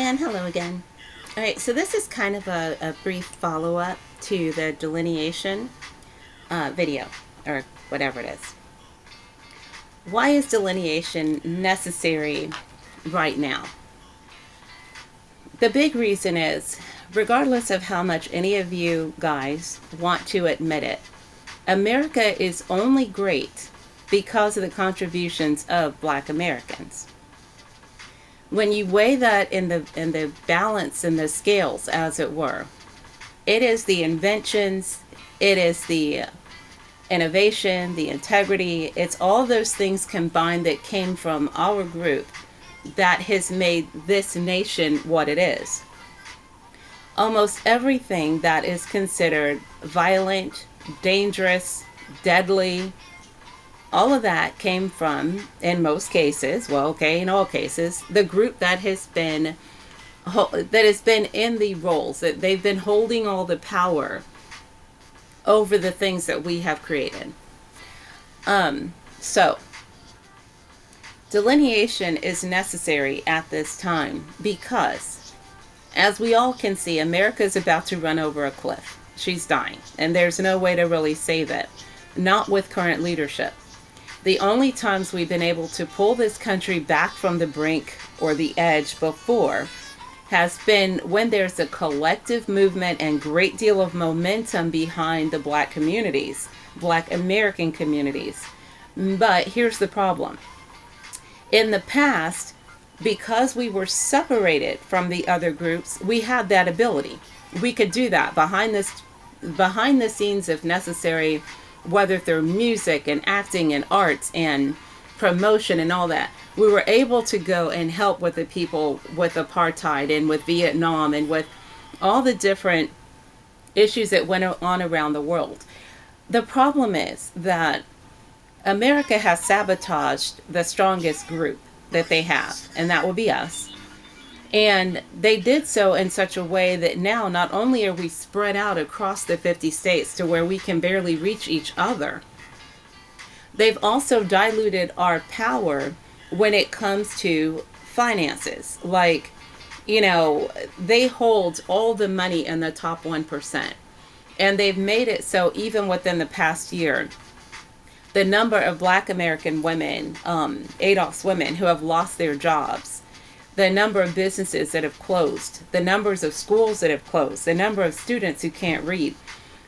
And hello again. All right, so this is kind of a brief follow up to the delineation video, or whatever it is. Why is delineation necessary right now? The big reason is, regardless of how much any of you guys want to admit it, America is only great because of the contributions of Black Americans. When you weigh that in the balance and the scales, as it were, it is the inventions, it is the innovation, the integrity, it's all those things combined that came from our group that has made this nation what it is. Almost everything that is considered violent, dangerous, deadly, all of that came from, in most cases, in all cases, the group that has been in the roles, that they've been holding all the power over the things that we have created. So delineation is necessary at this time because, as we all can see, America is about to run over a cliff. She's dying, and there's no way to really save it, not with current leadership. The only times we've been able to pull this country back from the brink or the edge before has been when there's a collective movement and great deal of momentum behind the Black communities, Black American communities. But here's the problem. In the past, because we were separated from the other groups, we had that ability. We could do that behind the scenes if necessary, whether through music and acting and arts and promotion and all that. We were able to go and help with the people with apartheid and with Vietnam and with all the different issues that went on around the world. The problem is that America has sabotaged the strongest group that they have, and that will be us. And they did so in such a way that now not only are we spread out across the 50 states to where we can barely reach each other, they've also diluted our power when it comes to finances. Like, they hold all the money in the top 1%. And they've made it so even within the past year, the number of Black American women, ADOS women, who have lost their jobs, the number of businesses that have closed, the numbers of schools that have closed, the number of students who can't read,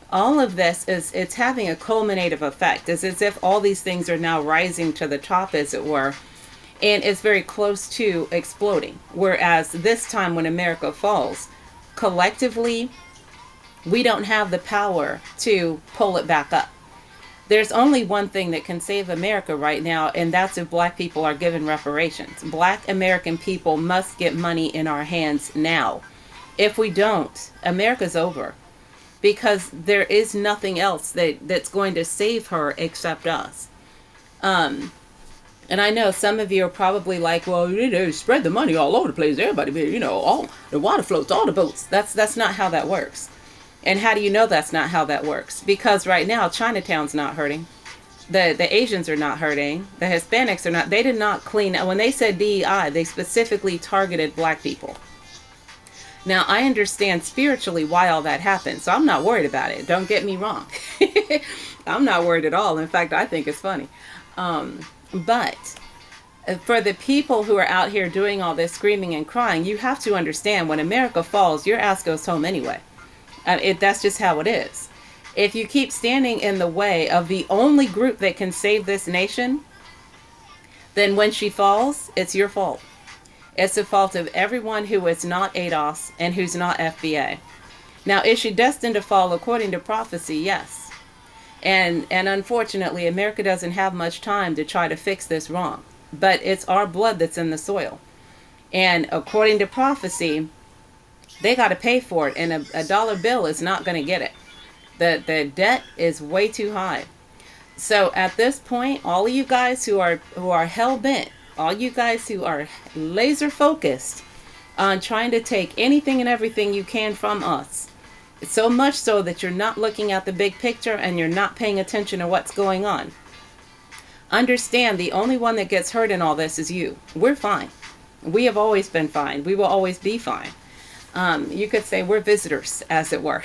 all of this it's having a culminative effect. It's as if all these things are now rising to the top, as it were, and it's very close to exploding. Whereas this time when America falls, collectively, we don't have the power to pull it back up. There's only one thing that can save America right now, and that's if Black people are given reparations. Black American people must get money in our hands now. If we don't, America's over. Because there is nothing else that's going to save her except us. And I know some of you are probably like, well, spread the money all over the place. Everybody, all the water floats, all the boats. That's not how that works. And how do you know that's not how that works? Because right now, Chinatown's not hurting. The Asians are not hurting. The Hispanics are not. They did not clean. When they said DEI, they specifically targeted Black people. Now, I understand spiritually why all that happened, so I'm not worried about it. Don't get me wrong. I'm not worried at all. In fact, I think it's funny. But for the people who are out here doing all this screaming and crying, you have to understand when America falls, your ass goes home anyway. That's just how it is. If you keep standing in the way of the only group that can save this nation, then when she falls, it's your fault. It's the fault of everyone who is not ADOS and who's not FBA. Now, is she destined to fall according to prophecy? Yes. And unfortunately, America doesn't have much time to try to fix this wrong. But it's our blood that's in the soil. And according to prophecy, they got to pay for it, and a dollar bill is not going to get it. The debt is way too high. So at this point, all of you guys who are hell bent, all you guys who are laser focused on trying to take anything and everything you can from us, so much so that you're not looking at the big picture and you're not paying attention to what's going on. Understand the only one that gets hurt in all this is you. We're fine. We have always been fine. We will always be fine. You could say we're visitors, as it were.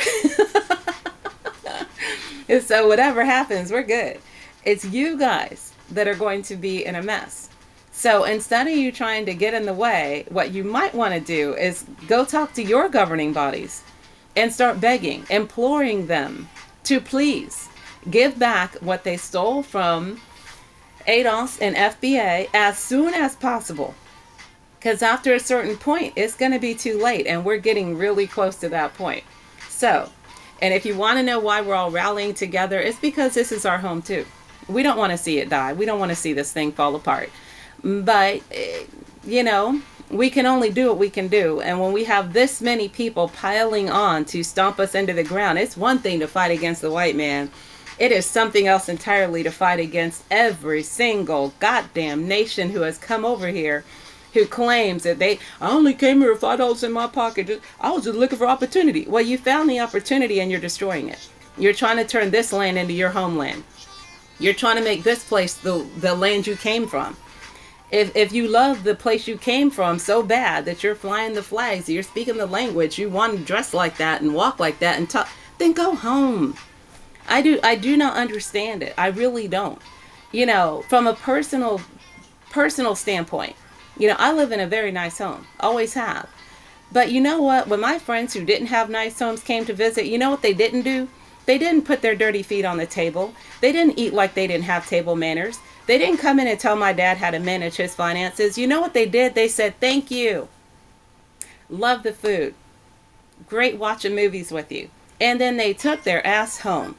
And so whatever happens, we're good. It's you guys that are going to be in a mess. So instead of you trying to get in the way, what you might want to do is go talk to your governing bodies and start begging, imploring them to please give back what they stole from ADOS and FBA as soon as possible. Because after a certain point, it's going to be too late, and we're getting really close to that point. So, and if you want to know why we're all rallying together, it's because this is our home too. We don't want to see it die. We don't want to see this thing fall apart. But, you know, we can only do what we can do. And when we have this many people piling on to stomp us into the ground, it's one thing to fight against the white man. It is something else entirely to fight against every single goddamn nation who has come over here, who claims that I only came here with $5 in my pocket. I was just looking for opportunity. Well, you found the opportunity and you're destroying it. You're trying to turn this land into your homeland. You're trying to make this place the land you came from. If you love the place you came from so bad that you're flying the flags, you're speaking the language, you want to dress like that and walk like that and talk, then go home. I do not understand it. I really don't. You know, from a personal standpoint, you know, I live in a very nice home. Always have. But you know what? When my friends who didn't have nice homes came to visit, you know what they didn't do? They didn't put their dirty feet on the table. They didn't eat like they didn't have table manners. They didn't come in and tell my dad how to manage his finances. You know what they did? They said, thank you. Love the food. Great watching movies with you. And then they took their ass home.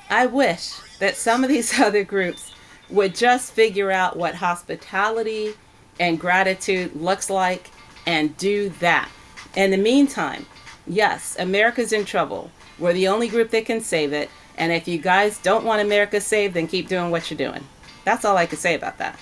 I wish that some of these other groups would just figure out what hospitality and gratitude looks like and do that. In the meantime, yes, America's in trouble. We're the only group that can save it. And if you guys don't want America saved, then keep doing what you're doing. That's all I can say about that.